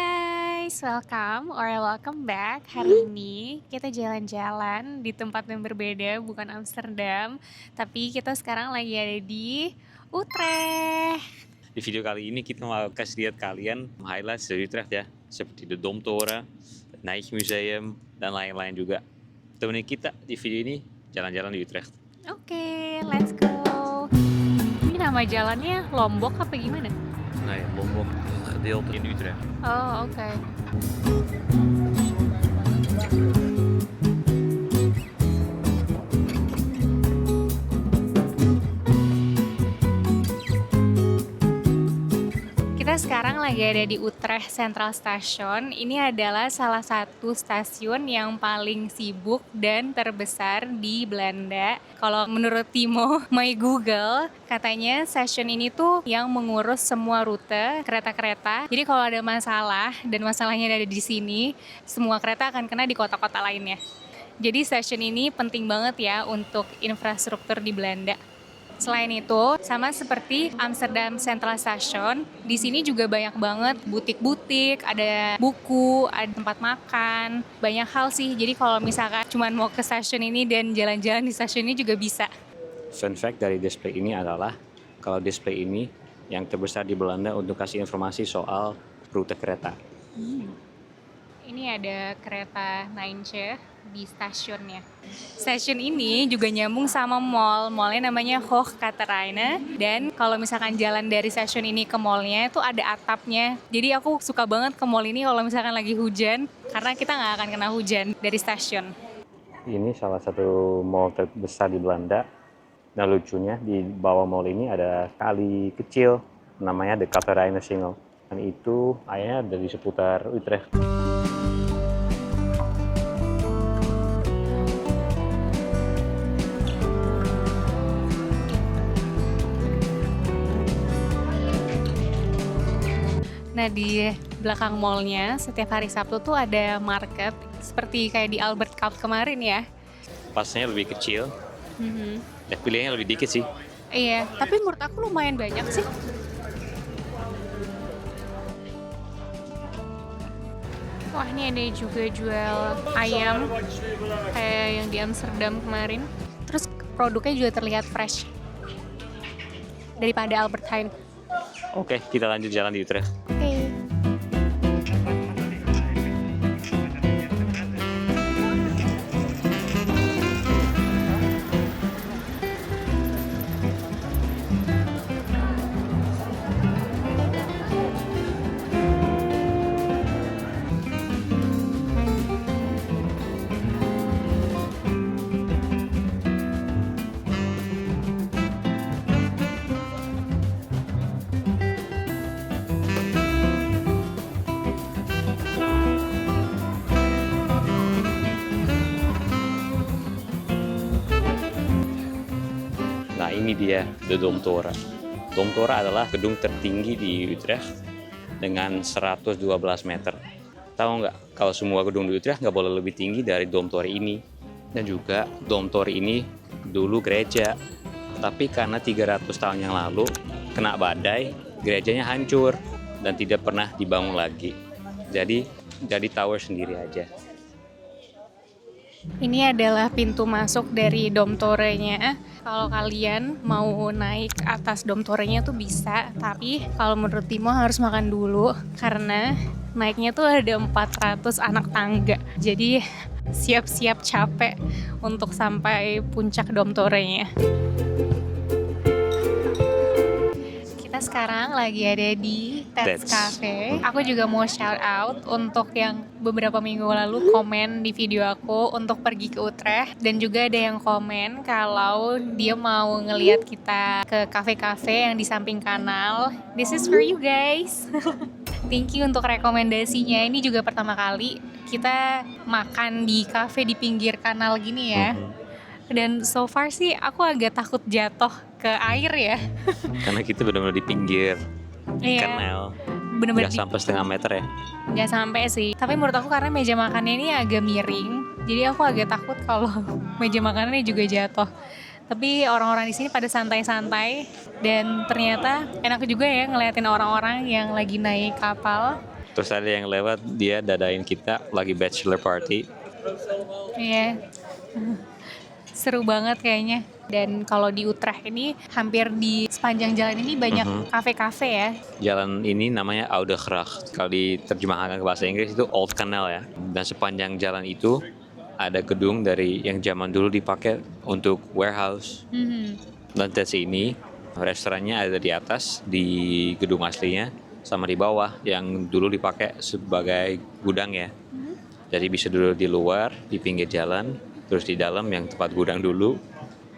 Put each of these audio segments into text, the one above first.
guys, welcome back. Hari ini kita jalan-jalan di tempat yang berbeda, bukan Amsterdam, tapi kita sekarang lagi ada di Utrecht. Di video kali ini kita mau kasih lihat kalian highlights dari Utrecht ya, seperti de Domtoren, het Nijmuseum, dan lain-lain juga. Temenin kita di video ini jalan-jalan di Utrecht. Oke, let's go. Ini nama jalannya Lombok apa gimana? Nee, Lombok gedeelte in Utrecht. Oh, oke. Kita sekarang lagi ada di Utrecht Central Station. Ini adalah salah satu stasiun yang paling sibuk dan terbesar di Belanda. Kalau menurut Timo, my Google, katanya stasiun ini tuh yang mengurus semua rute kereta-kereta. Jadi kalau ada masalah dan masalahnya ada di sini, semua kereta akan kena di kota-kota lainnya. Jadi stasiun ini penting banget ya untuk infrastruktur di Belanda. Selain itu, sama seperti Amsterdam Central Station, di sini juga banyak banget butik-butik, ada buku, ada tempat makan, banyak hal sih. Jadi kalau misalkan cuma mau ke stasiun ini dan jalan-jalan di stasiun ini juga bisa. Fun fact dari display ini adalah kalau display ini yang terbesar di Belanda untuk kasih informasi soal rute kereta. Ini ada kereta Nijmegen di stasiunnya. Stasiun ini juga nyambung sama mall. Mallnya namanya Hoog Catharijne. Dan kalau misalkan jalan dari stasiun ini ke mallnya itu ada atapnya. Jadi aku suka banget ke mall ini kalau misalkan lagi hujan. Karena kita nggak akan kena hujan dari stasiun. Ini salah satu mall terbesar di Belanda. Nah lucunya di bawah mall ini ada kali kecil namanya de Catharijne Singel. Dan itu ayahnya dari seputar Utrecht. Nah di belakang mallnya setiap hari Sabtu tuh ada market. Seperti kayak di Albert Cup kemarin ya. Pasnya lebih kecil. Ya pilihannya lebih dikit sih. Iya, tapi menurut aku lumayan banyak sih. Wah, ini ada juga jual ayam kayak yang di Amsterdam kemarin. Terus produknya juga terlihat fresh daripada Albert Heijn. Oke, kita lanjut jalan di Utrecht. Oke. Nah ini dia de Domtoren. Domtoren adalah gedung tertinggi di Utrecht dengan 112 meter. Tahu nggak kalau semua gedung di Utrecht nggak boleh lebih tinggi dari Domtoren ini. Dan juga Domtoren ini dulu gereja. Tapi karena 300 tahun yang lalu kena badai, gerejanya hancur dan tidak pernah dibangun lagi. Jadi tower sendiri aja. Ini adalah pintu masuk dari Domtorennya. Kalau kalian mau naik ke atas Domtorennya tuh bisa, tapi kalau menurut Timo harus makan dulu karena naiknya tuh ada 400 anak tangga. Jadi siap-siap capek untuk sampai puncak Domtorennya. Kita sekarang lagi ada di Tats Tats. Cafe. Aku juga mau shout out untuk yang beberapa minggu lalu komen di video aku untuk pergi ke Utrecht. Dan juga ada yang komen kalau dia mau ngelihat kita ke kafe-kafe yang di samping kanal. This is for you guys. Thank you untuk rekomendasinya. Ini juga pertama kali kita makan di kafe di pinggir kanal gini ya. Dan so far sih aku agak takut jatuh ke air ya. Karena kita benar-benar di pinggir Iya, kanal. bener-bener Nggak sampai setengah meter ya. nggak sampai sih. Tapi menurut aku karena meja makannya ini agak miring, jadi aku agak takut kalau meja makanannya juga jatuh. Tapi orang-orang di sini pada santai-santai dan ternyata enak juga ya ngeliatin orang-orang yang lagi naik kapal. Terus ada yang lewat, dia dadain kita lagi bachelor party. Iya, seru banget kayaknya. Dan kalau di Utrecht ini, hampir di sepanjang jalan ini banyak kafe-kafe ya. Jalan ini namanya Oude Gracht. Kalau diterjemahkan ke bahasa Inggris itu Old Canal ya. Dan sepanjang jalan itu ada gedung dari yang zaman dulu dipakai untuk warehouse. Lantai sini restorannya ada di atas di gedung aslinya sama di bawah yang dulu dipakai sebagai gudang ya. Jadi bisa duduk di luar di pinggir jalan, terus di dalam yang tempat gudang dulu.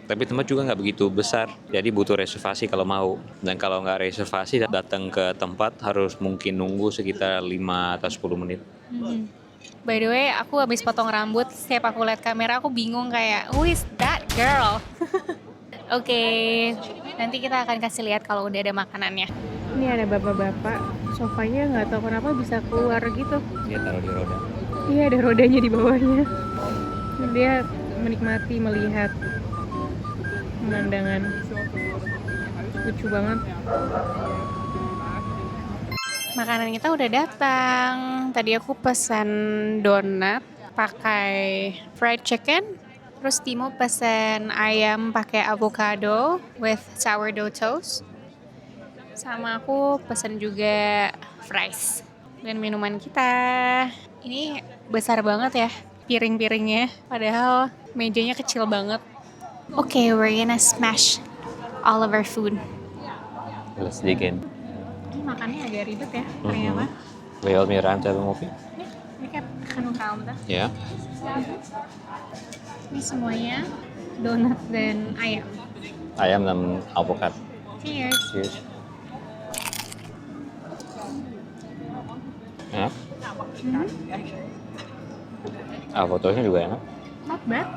Tapi tempat juga nggak begitu besar, jadi butuh reservasi kalau mau. Dan kalau nggak reservasi datang ke tempat harus mungkin nunggu sekitar 5 atau 10 menit. By the way, aku habis potong rambut, setiap aku lihat kamera aku bingung kayak, who is that girl? Oke, nanti kita akan kasih lihat kalau udah ada makanannya. Ini ada bapak-bapak, sofanya nggak tahu kenapa bisa keluar gitu. Dia taruh di roda. Iya, ada rodanya di bawahnya. Dia menikmati melihat pemandangan. Lucu banget. Makanan kita udah datang. Tadi aku pesan donat pakai fried chicken. Terus Timo pesen ayam pakai avocado with sourdough toast. Sama aku pesen juga fries. Dan minuman kita. Ini besar banget ya piring-piringnya. Padahal mejanya kecil banget. Okay, we're gonna smash all of our food. Let's dig in. Ini makannya agak ribet ya, ternyata. Wil je meer ruimte hebben, Moppie? Ik heb genoeg ruimte. Ja. Ini semuanya donat dan ayam. Ayam dan alpukat. Cheers. Cheers. Enak. Avotonya juga enak. Not bad.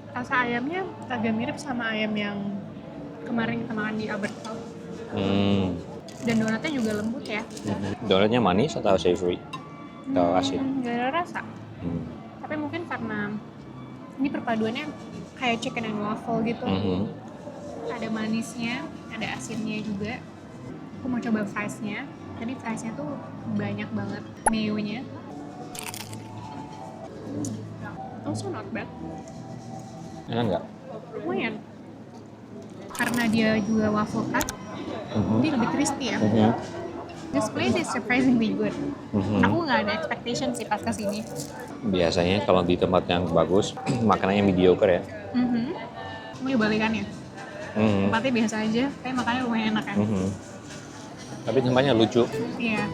Rasa ayamnya agak mirip sama ayam yang kemarin kita makan di Abertal. Dan donatnya juga lembut ya. Donatnya manis atau savory? Atau asin? Gak ada rasa. Tapi mungkin karena ini perpaduannya kayak chicken and waffle gitu. Ada manisnya, ada asinnya juga. Aku mau coba friesnya. Tadi friesnya tuh banyak banget mayo-nya. Also not bad. Enak nggak? Lumayan. Karena dia juga waffle cut, dia lebih crispy ya. This place is surprisingly good. Aku nggak ada expectation sih pas kesini. Biasanya kalau di tempat yang bagus, makanannya mediocre ya. Mau dibalikannya. Tempatnya biasa aja, tapi makannya lumayan enak kan. Tapi tempatnya lucu. Iya.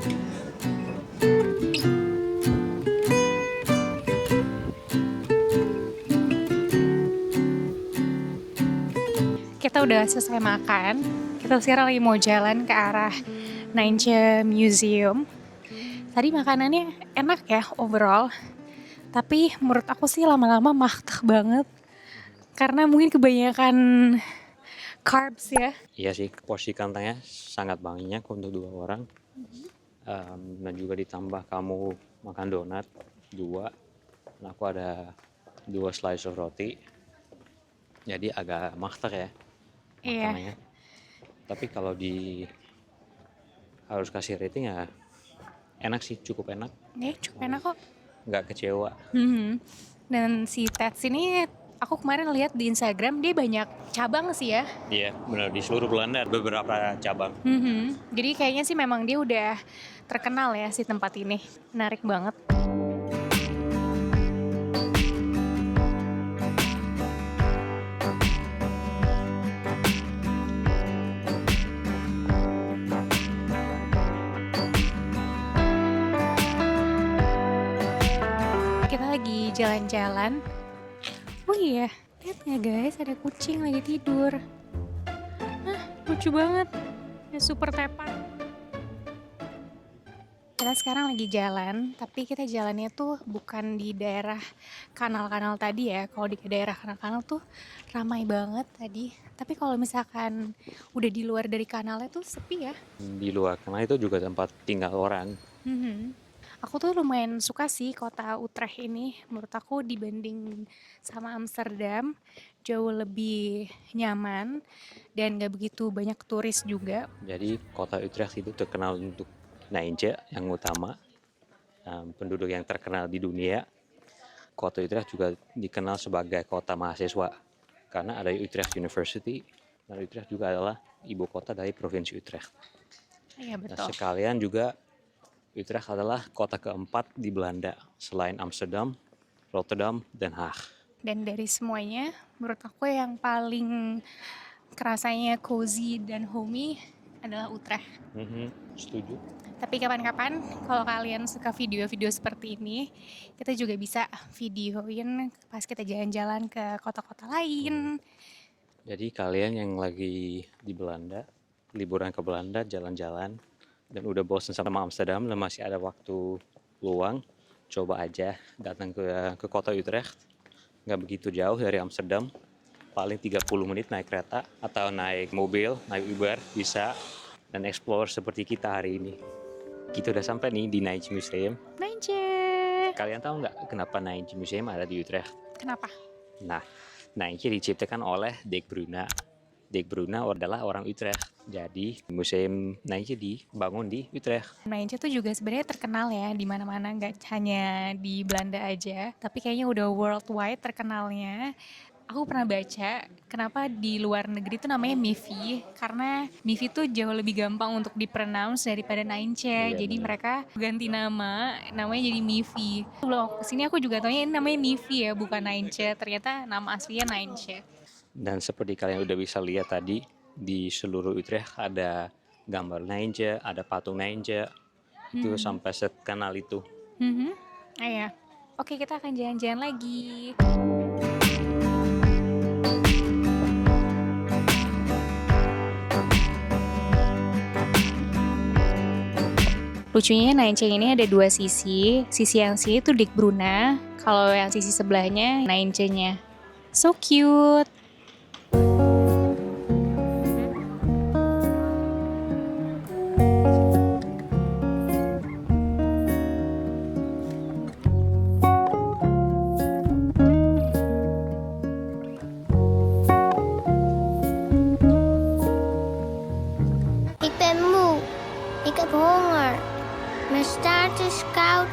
Kita udah selesai makan. Kita sekarang lagi mau jalan ke arah Nijntje Museum. Tadi makanannya enak ya overall. Tapi menurut aku sih lama-lama mahtah banget. Karena mungkin kebanyakan carbs ya. Iya sih, porsi kantangnya sangat banyak untuk 2 orang. Dan juga ditambah kamu makan donat 2. Dan aku ada 2 slice of roti. Jadi agak mahtah ya makanannya. Tapi kalau harus kasih rating ya enak sih, cukup enak. Ya cukup enak kok. Nggak kecewa. Dan si Tats ini aku kemarin lihat di Instagram dia banyak cabang sih ya. Iya, benar, di seluruh Belanda ada beberapa cabang. Jadi kayaknya sih memang dia udah terkenal ya si tempat ini. Menarik banget. Kita lagi jalan-jalan. Oh iya, lihat nggak guys, ada kucing lagi tidur. Lucu banget. Ya super tepat. Kita sekarang lagi jalan, tapi kita jalannya tuh bukan di daerah kanal-kanal tadi ya. Kalau di daerah kanal-kanal tuh ramai banget tadi. Tapi kalau misalkan udah di luar dari kanalnya tuh sepi ya. Di luar, karena itu juga tempat tinggal orang. Aku tuh lumayan suka sih kota Utrecht ini. Menurut aku dibanding sama Amsterdam jauh lebih nyaman dan gak begitu banyak turis juga. Jadi kota Utrecht itu terkenal untuk Nijntje yang utama, penduduk yang terkenal di dunia. Kota Utrecht juga dikenal sebagai kota mahasiswa karena ada Utrecht University, dan Utrecht juga adalah ibu kota dari provinsi Utrecht. Iya Nah, betul. sekalian juga Utrecht adalah kota keempat di Belanda selain Amsterdam, Rotterdam, Den Haag. Dan dari semuanya, menurut aku yang paling kerasanya cozy dan homey adalah Utrecht. Setuju. Tapi kapan-kapan kalau kalian suka video-video seperti ini, kita juga bisa videoin pas kita jalan-jalan ke kota-kota lain. Jadi kalian yang lagi di Belanda, liburan ke Belanda, jalan-jalan, dan udah bosan sama Amsterdam dan masih ada waktu luang, coba aja datang ke kota Utrecht. Nggak begitu jauh dari Amsterdam, paling 30 menit naik kereta atau naik mobil, naik Uber bisa, dan explore seperti kita hari ini. Kita udah sampai nih di Nijntje Museum. Nijntje! Kalian tahu nggak kenapa Nijntje Museum ada di Utrecht? Kenapa? Nah, Nijntje diciptakan oleh Dick Bruna. Dick Bruna adalah orang Utrecht. Jadi, Museum Nijntje dibangun di Utrecht. Nijntje tuh juga sebenarnya terkenal ya di mana-mana, nggak hanya di Belanda aja, tapi kayaknya udah worldwide terkenalnya. Aku pernah baca kenapa di luar negeri tuh namanya Mivi, karena Mivi tuh jauh lebih gampang untuk dipronounce daripada Nijntje. Iya, Jadi benar. mereka ganti namanya jadi Mivi. Sebelum aku kesini aku juga taunya ini namanya Mivi ya, bukan Nijntje. Ternyata nama aslinya Nijntje. Dan seperti kalian udah bisa lihat tadi, di seluruh Utrecht ada gambar Nijntje, ada patung Nijntje. Itu sampai sekenal itu. Ah ya. Oke, kita akan jalan-jalan lagi. Lucunya Nijntje ini ada dua sisi. Sisi yang sini tuh Dick Bruna, kalau yang sisi sebelahnya Nijntje-nya. So cute. Ik ben moe. Ik heb honger. Mijn staart is koud.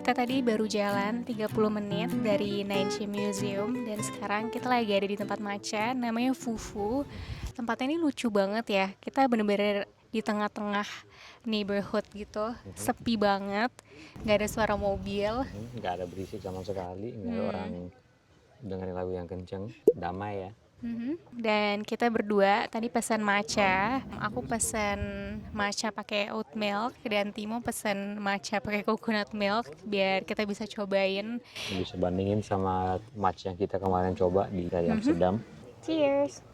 Kita tadi baru jalan 30 menit dari Nijntje Museum dan sekarang kita lagi ada di tempat matcha namanya Fufu. Tempatnya ini lucu banget ya. Kita bener-bener di tengah-tengah neighborhood gitu, sepi banget, nggak ada suara mobil. Nggak ada berisik sama sekali, nggak ada orang dengerin lagu yang kenceng, damai ya. Dan kita berdua tadi pesan matcha. Aku pesan matcha pakai oat milk dan Timo pesan matcha pakai coconut milk biar kita bisa cobain. Bisa bandingin sama match yang kita kemarin coba dari Amsterdam. Cheers.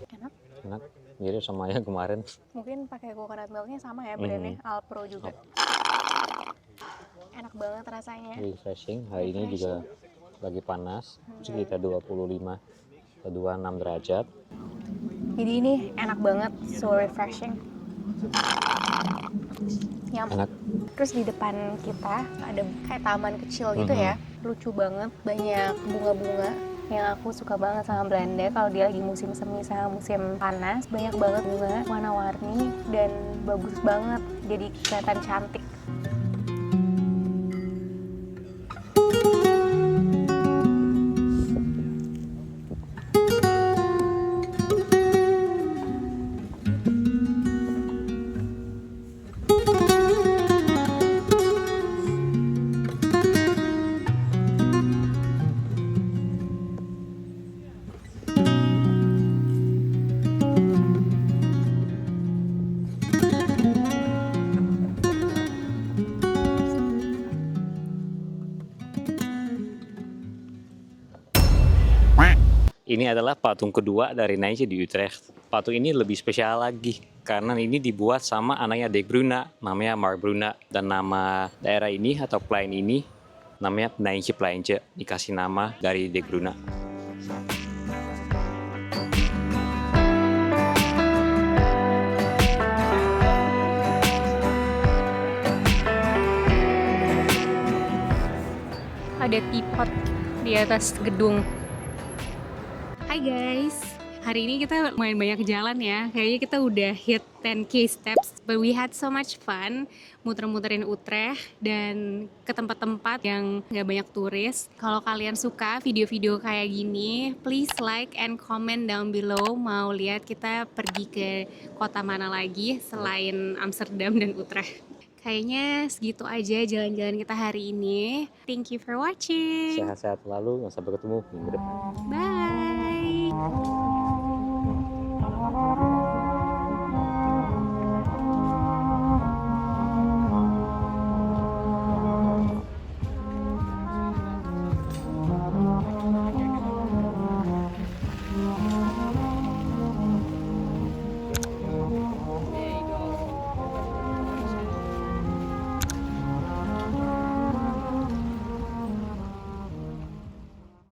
Enak. Enak, mirip sama yang kemarin. Mungkin pakai coconut milknya sama ya brandnya, Alpro juga. Enak banget rasanya. Refreshing. Hari ini juga lagi panas, sekitar 25 atau 26 derajat. Jadi ini enak banget, so refreshing. Enak. Terus di depan kita ada kayak taman kecil gitu ya, lucu banget, banyak bunga-bunga yang aku suka banget sama Belanda. Kalau dia lagi musim semi sama musim panas, banyak banget bunga warna-warni dan bagus banget, jadi kelihatan cantik. Ini adalah patung kedua dari Nijntje di Utrecht. Patung ini lebih spesial lagi karena ini dibuat sama anaknya De Bruyne, namanya Mark Bruyne. Dan nama daerah ini atau plein ini namanya Nijntjepleintje, dikasih nama dari De Bruyne. Ada teapot di atas gedung. Hai guys, hari ini kita main banyak jalan ya. Kayaknya kita udah hit 10k steps, but we had so much fun muter-muterin Utrecht dan ke tempat-tempat yang nggak banyak turis. Kalau kalian suka video-video kayak gini, please like and comment down below. Mau lihat kita pergi ke kota mana lagi selain Amsterdam dan Utrecht. Kayaknya segitu aja jalan-jalan kita hari ini. Thank you for watching. Sehat-sehat selalu, sampai ketemu minggu depan. Bye.